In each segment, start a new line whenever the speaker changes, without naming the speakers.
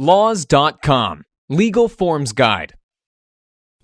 Laws.com. Legal Forms Guide.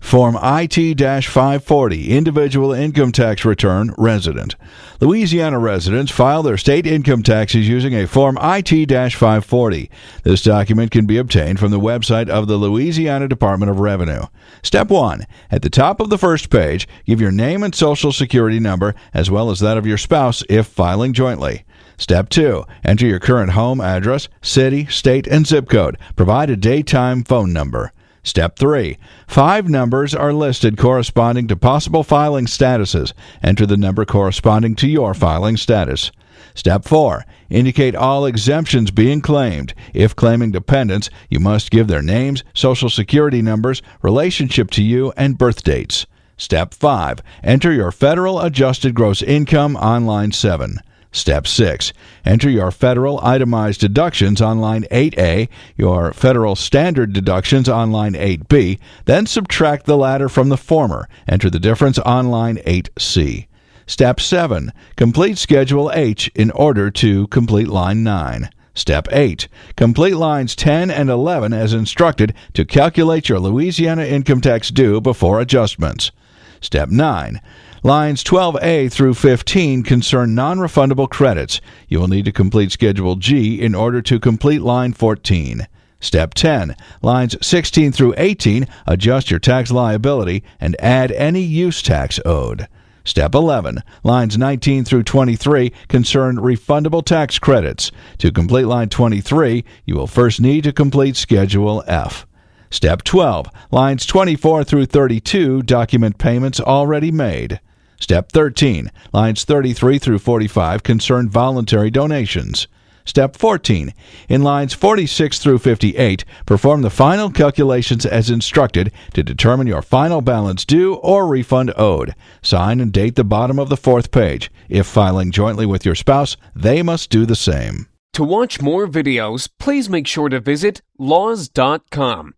Form IT-540, Individual Income Tax Return, Resident. Louisiana residents file their state income taxes using a Form IT-540. This document can be obtained from the website of the Louisiana Department of Revenue. Step 1. At the top of the first page, give your name and social security number as well as that of your spouse if filing jointly. Step 2. Enter your current home address, city, state, and zip code. Provide a daytime phone number. Step 3. 5 numbers are listed corresponding to possible filing statuses. Enter the number corresponding to your filing status. Step 4. Indicate all exemptions being claimed. If claiming dependents, you must give their names, social security numbers, relationship to you, and birth dates. Step 5. Enter your federal adjusted gross income on line 7. Step 6. Enter your federal itemized deductions on line 8A, your federal standard deductions on line 8B, then subtract the latter from the former. Enter the difference on line 8C. Step 7. Complete Schedule H in order to complete line 9. Step 8. Complete lines 10 and 11 as instructed to calculate your Louisiana income tax due before adjustments. Step 9. Lines 12A through 15 concern non-refundable credits. You will need to complete Schedule G in order to complete line 14. Step 10. Lines 16 through 18 adjust your tax liability and add any use tax owed. Step 11. Lines 19 through 23 concern refundable tax credits. To complete line 23, you will first need to complete Schedule F. Step 12. Lines 24 through 32 document payments already made. Step 13. Lines 33 through 45 concern voluntary donations. Step 14. In lines 46 through 58, perform the final calculations as instructed to determine your final balance due or refund owed. Sign and date the bottom of the fourth page. If filing jointly with your spouse, they must do the same.
To watch more videos, please make sure to visit Laws.com.